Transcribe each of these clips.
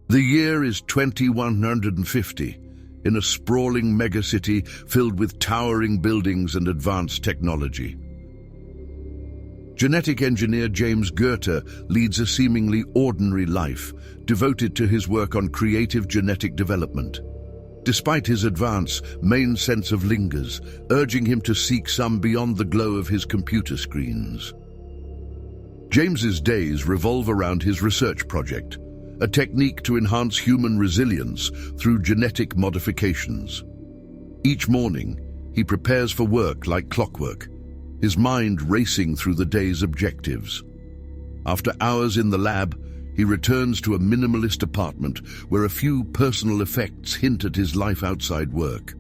The year is 2150, in a sprawling megacity filled with towering buildings and advanced technology. Genetic engineer James Goethe leads a seemingly ordinary life, devoted to his work on creative genetic development. Despite his advance, main sense of lingers, urging him to seek some beyond the glow of his computer screens. James's days revolve around his research project, a technique to enhance human resilience through genetic modifications. Each morning, he prepares for work like clockwork, his mind racing through the day's objectives. After hours in the lab, he returns to a minimalist apartment where a few personal effects hint at his life outside work.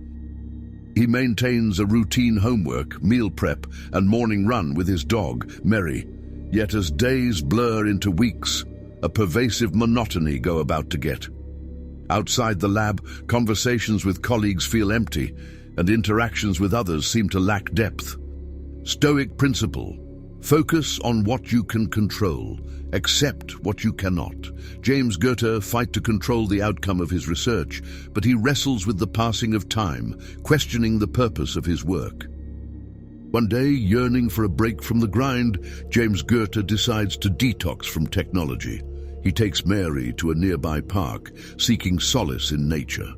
He maintains a routine homework, meal prep, and morning run with his dog, Mary. Yet as days blur into weeks, a pervasive monotony go about to get. Outside the lab, conversations with colleagues feel empty, and interactions with others seem to lack depth. Stoic principle: focus on what you can control, accept what you cannot. James Goethe fights to control the outcome of his research, but he wrestles with the passing of time, questioning the purpose of his work. One day, yearning for a break from the grind, James Goethe decides to detox from technology. He takes Mary to a nearby park, seeking solace in nature.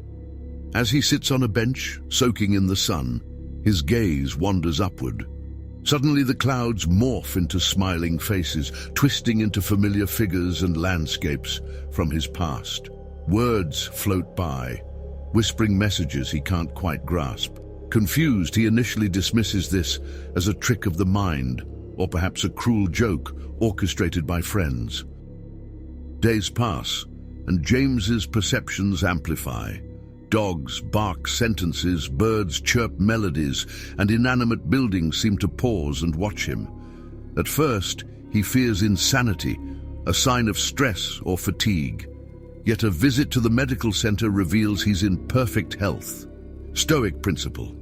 As he sits on a bench, soaking in the sun, his gaze wanders upward. Suddenly the clouds morph into smiling faces, twisting into familiar figures and landscapes from his past. Words float by, whispering messages he can't quite grasp. Confused, he initially dismisses this as a trick of the mind, or perhaps a cruel joke orchestrated by friends. Days pass, and James's perceptions amplify. Dogs bark sentences, birds chirp melodies, and inanimate buildings seem to pause and watch him. At first, he fears insanity, a sign of stress or fatigue. Yet a visit to the medical center reveals he's in perfect health. Stoic principle: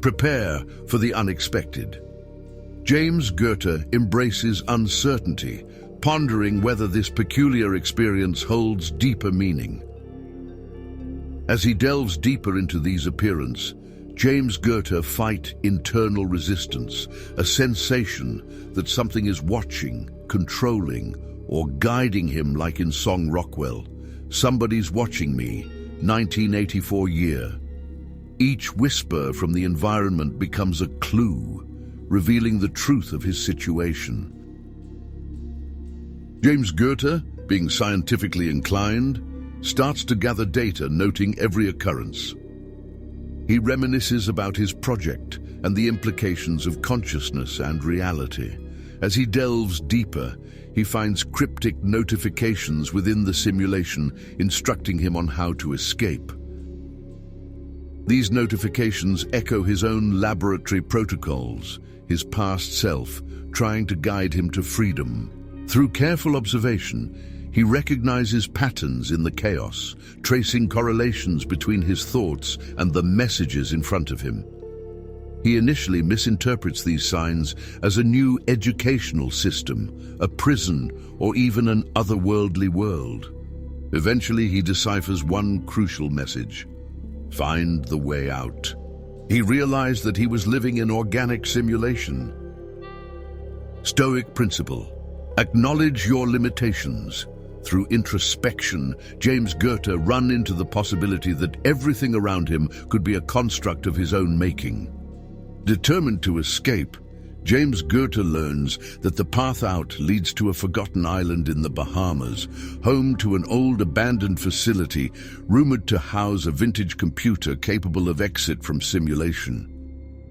prepare for the unexpected. James Goethe embraces uncertainty, pondering whether this peculiar experience holds deeper meaning. As he delves deeper into these appearances, James Goethe fights internal resistance, a sensation that something is watching, controlling, or guiding him, like in song Rockwell, "Somebody's Watching Me," 1984 year. Each whisper from the environment becomes a clue, revealing the truth of his situation. James Goethe, being scientifically inclined, starts to gather data, noting every occurrence. He reminisces about his project and the implications of consciousness and reality. As he delves deeper, he finds cryptic notifications within the simulation instructing him on how to escape. These notifications echo his own laboratory protocols, his past self trying to guide him to freedom. Through careful observation, he recognizes patterns in the chaos, tracing correlations between his thoughts and the messages in front of him. He initially misinterprets these signs as a new educational system, a prison, or even an otherworldly world. Eventually, he deciphers one crucial message: find the way out. He realized that he was living in organic simulation. Stoic principle: acknowledge your limitations. Through introspection, James Goethe ran into the possibility that everything around him could be a construct of his own making. Determined to escape, James Goethe learns that the path out leads to a forgotten island in the Bahamas, home to an old abandoned facility rumored to house a vintage computer capable of exit from simulation.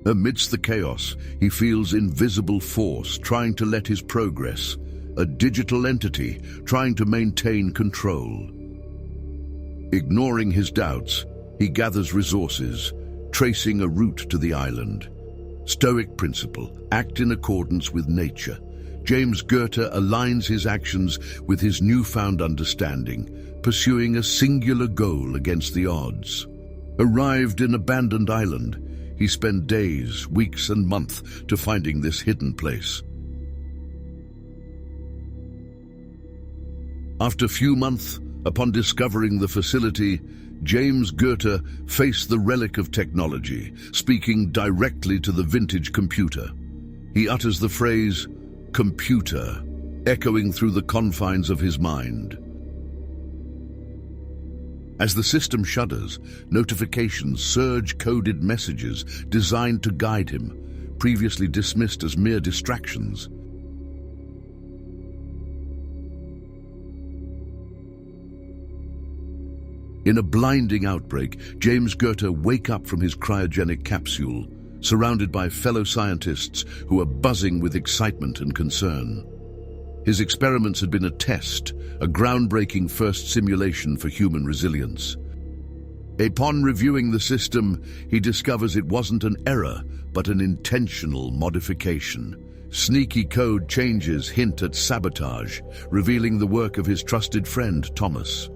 Amidst the chaos, he feels invisible force trying to let his progress, a digital entity trying to maintain control. Ignoring his doubts, he gathers resources, tracing a route to the island. Stoic principle: act in accordance with nature. James Goethe aligns his actions with his newfound understanding, pursuing a singular goal against the odds. Arrived in abandoned island, he spent days, weeks, and months to finding this hidden place. After few months, Upon discovering the facility, James Goethe faced the relic of technology, speaking directly to the vintage computer. He utters the phrase, "computer," echoing through the confines of his mind. As the system shudders, notifications surge coded messages designed to guide him, previously dismissed as mere distractions. In a blinding outbreak, James Goethe wakes up from his cryogenic capsule, surrounded by fellow scientists who are buzzing with excitement and concern. His experiments had been a test, a groundbreaking first simulation for human resilience. Upon reviewing the system, he discovers it wasn't an error, but an intentional modification. Sneaky code changes hint at sabotage, revealing the work of his trusted friend, Thomas.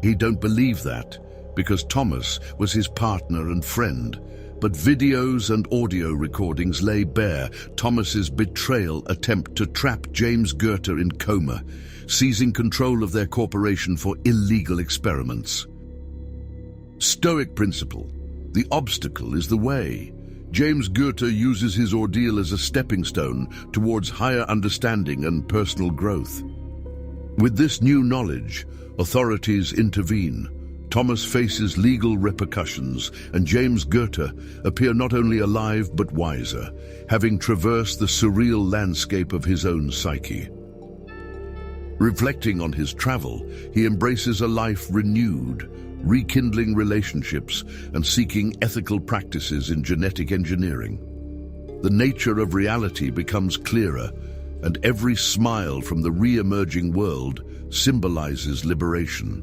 He don't believe that, because Thomas was his partner and friend, but videos and audio recordings lay bare Thomas's betrayal attempt to trap James Goethe in coma, seizing control of their corporation for illegal experiments. Stoic principle: the obstacle is the way. James Goethe uses his ordeal as a stepping stone towards higher understanding and personal growth. With this new knowledge, authorities intervene. Thomas faces legal repercussions, and James Goethe appears not only alive but wiser, having traversed the surreal landscape of his own psyche. Reflecting on his travel, he embraces a life renewed, rekindling relationships and seeking ethical practices in genetic engineering. The nature of reality becomes clearer, and every smile from the re-emerging world symbolizes liberation.